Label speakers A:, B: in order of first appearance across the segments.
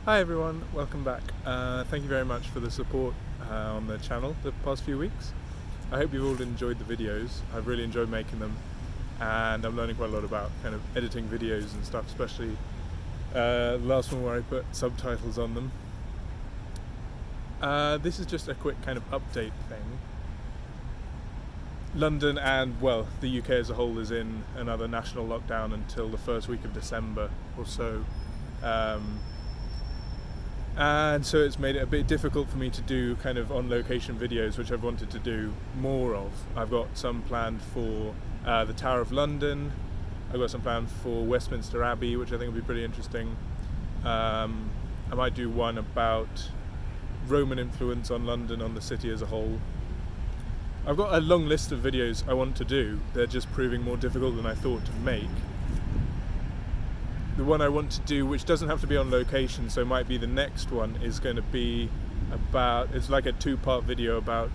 A: Hi everyone, welcome back. Thank you very much for the support on the channel the past few weeks. I hope you've all enjoyed the videos. I've really enjoyed making them, and I'm learning quite a lot about kind of editing videos and stuff, especially the last one where I put subtitles on them. This is just a quick kind of update thing. London and, well, the UK as a whole is in another national lockdown until the first week of December or so. And so it's made it a bit difficult for me to do kind of on-location videos, which I've wanted to do more of. I've got some planned for the Tower of London. I've got some planned for Westminster Abbey, which I think will be pretty interesting. I might do one about Roman influence on London, on the city as a whole. I've got a long list of videos I want to do. They're just proving more difficult than I thought to make. The one I want to do, which doesn't have to be on location, so might be the next one, is going to be about, it's like a two-part video about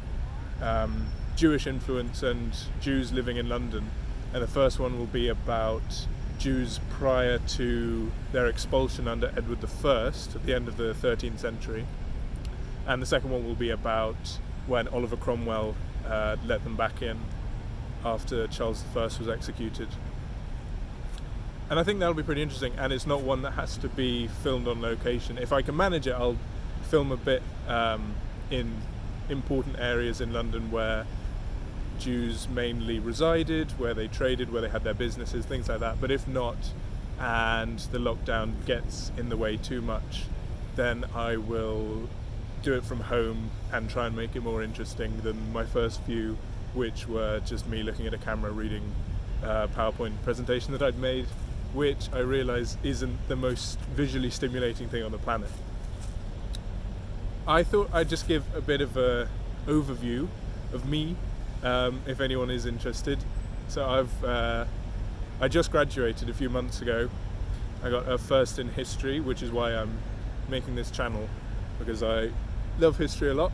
A: Jewish influence and Jews living in London. And the first one will be about Jews prior to their expulsion under Edward I at the end of the 13th century. And the second one will be about when Oliver Cromwell let them back in after Charles I was executed. And I think that'll be pretty interesting, and it's not one that has to be filmed on location. If I can manage it, I'll film a bit in important areas in London where Jews mainly resided, where they traded, where they had their businesses, things like that. But if not, and the lockdown gets in the way too much, then I will do it from home and try and make it more interesting than my first few, which were just me looking at a camera reading a PowerPoint presentation that I'd made, which I realise isn't the most visually stimulating thing on the planet. I thought I'd just give a bit of an overview of me, if anyone is interested. So I just graduated a few months ago. I got a first in history, which is why I'm making this channel, because I love history a lot.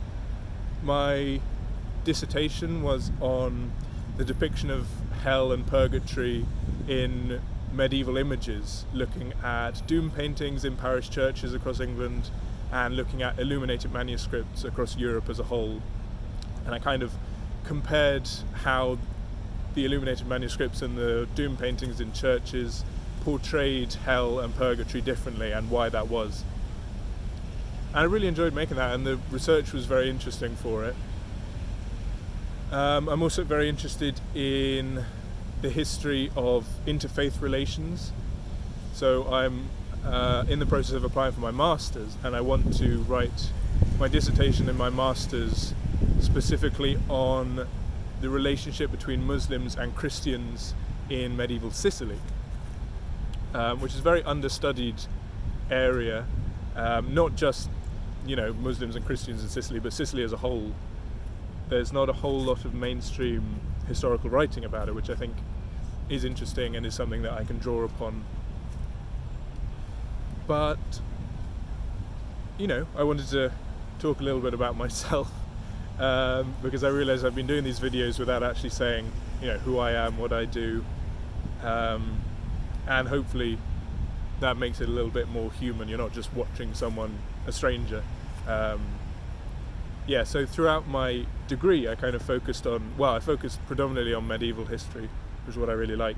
A: My dissertation was on the depiction of hell and purgatory in medieval images, looking at doom paintings in parish churches across England and looking at illuminated manuscripts across Europe as a whole. And I kind of compared how the illuminated manuscripts and the doom paintings in churches portrayed hell and purgatory differently and why that was. And I really enjoyed making that, and the research was very interesting for it. I'm also very interested in the history of interfaith relations. So I'm in the process of applying for my master's, and I want to write my dissertation in my master's specifically on the relationship between Muslims and Christians in medieval Sicily, which is a very understudied area, not just Muslims and Christians in Sicily, but Sicily as a whole. There's not a whole lot of mainstream historical writing about it, which I think is interesting and is something that I can draw upon. But I wanted to talk a little bit about myself, because I realise I've been doing these videos without actually saying who I am, what I do, and hopefully that makes it a little bit more human. You're not just watching a stranger. So throughout my degree I kind of focused predominantly on medieval history, which is what I really like.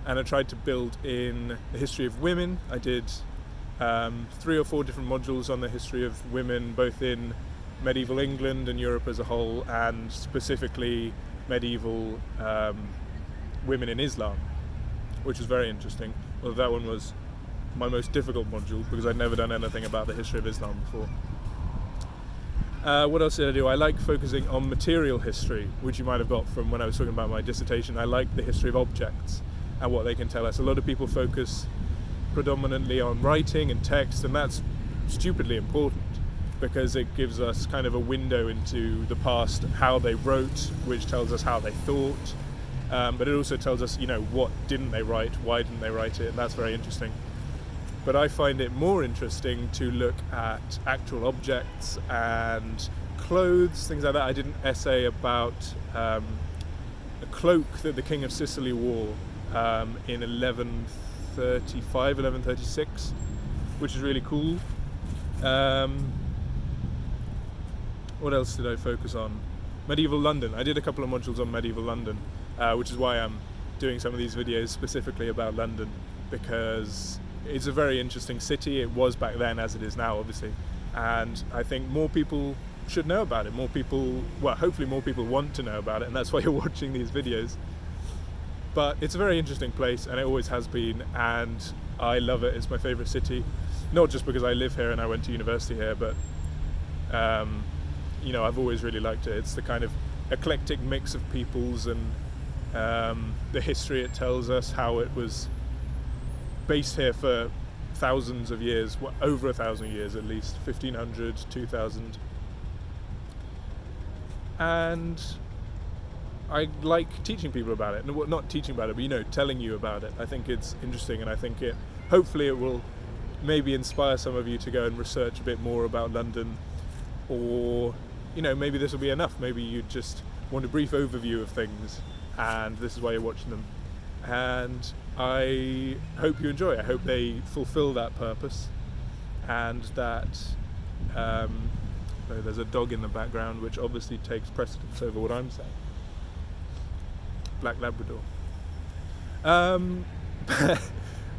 A: And I tried to build in the history of women. I did 3 or 4 different modules on the history of women, both in medieval England and Europe as a whole, and specifically medieval women in Islam, which was very interesting. Well, that one was my most difficult module because I'd never done anything about the history of Islam before. What else did I do? I like focusing on material history, which you might have got from when I was talking about my dissertation. I like the history of objects and what they can tell us. A lot of people focus predominantly on writing and text, and that's stupidly important because it gives us kind of a window into the past, how they wrote, which tells us how they thought, but it also tells us, what didn't they write, why didn't they write it, and that's very interesting. But I find it more interesting to look at actual objects and clothes, things like that. I did an essay about a cloak that the King of Sicily wore in 1135, 1136, which is really cool. What else did I focus on? Medieval London. I did a couple of modules on medieval London, which is why I'm doing some of these videos specifically about London, because it's a very interesting city. It was back then as it is now, obviously, and I think more people should know about it. More people, well, hopefully more people want to know about it, and that's why you're watching these videos. But it's a very interesting place, and it always has been, and I love it. It's my favourite city, not just because I live here and I went to university here, but you know, I've always really liked it. It's the kind of eclectic mix of peoples and the history it tells us, how it was based here for thousands of years, over 1,000 years at least, 1,500, 2,000. And I like teaching people about it. Not teaching about it, but, you know, telling you about it. I think it's interesting, and I think hopefully it will maybe inspire some of you to go and research a bit more about London, or, you know, maybe this will be enough. Maybe you just want a brief overview of things, and this is why you're watching them. And I hope you enjoy. I hope they fulfill that purpose, and that there's a dog in the background which obviously takes precedence over what I'm saying. Black Labrador.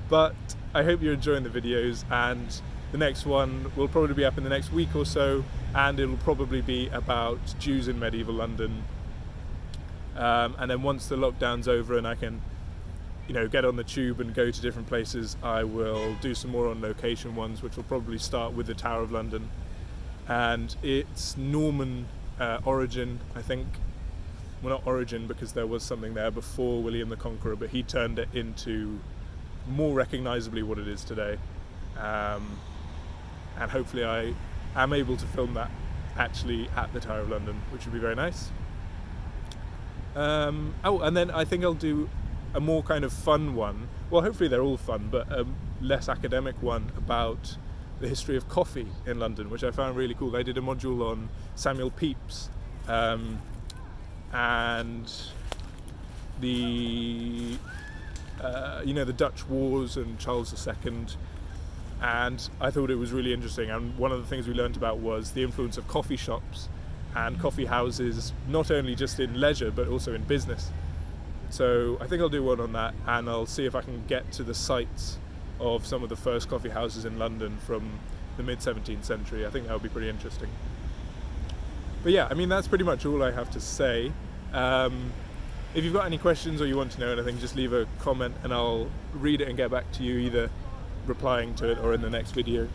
A: But I hope you're enjoying the videos, and the next one will probably be up in the next week or so, and it'll probably be about Jews in medieval London. And then once the lockdown's over and I can, you know, get on the tube and go to different places, I will do some more on location ones, which will probably start with the Tower of London and its Norman origin, I think. Well, not origin, because there was something there before William the Conqueror, but he turned it into more recognisably what it is today. And hopefully I am able to film that actually at the Tower of London, which would be very nice. And then I think I'll do a more kind of fun one. Well, hopefully they're all fun, but a less academic one about the history of coffee in London, which I found really cool. I did a module on Samuel Pepys, and the you know, the Dutch Wars and Charles II, and I thought it was really interesting. And one of the things we learned about was the influence of coffee shops and coffee houses, not only just in leisure but also in business. So I think I'll do one on that, and I'll see if I can get to the sites of some of the first coffee houses in London from the mid-17th century. I think that would be pretty interesting. But yeah, I mean, that's pretty much all I have to say. If you've got any questions or you want to know anything, just leave a comment and I'll read it and get back to you, either replying to it or in the next video.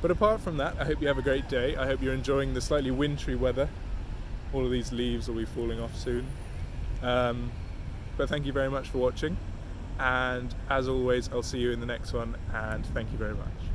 A: But apart from that, I hope you have a great day. I hope you're enjoying the slightly wintry weather. All of these leaves will be falling off soon. But thank you very much for watching. And as always, I'll see you in the next one, and thank you very much.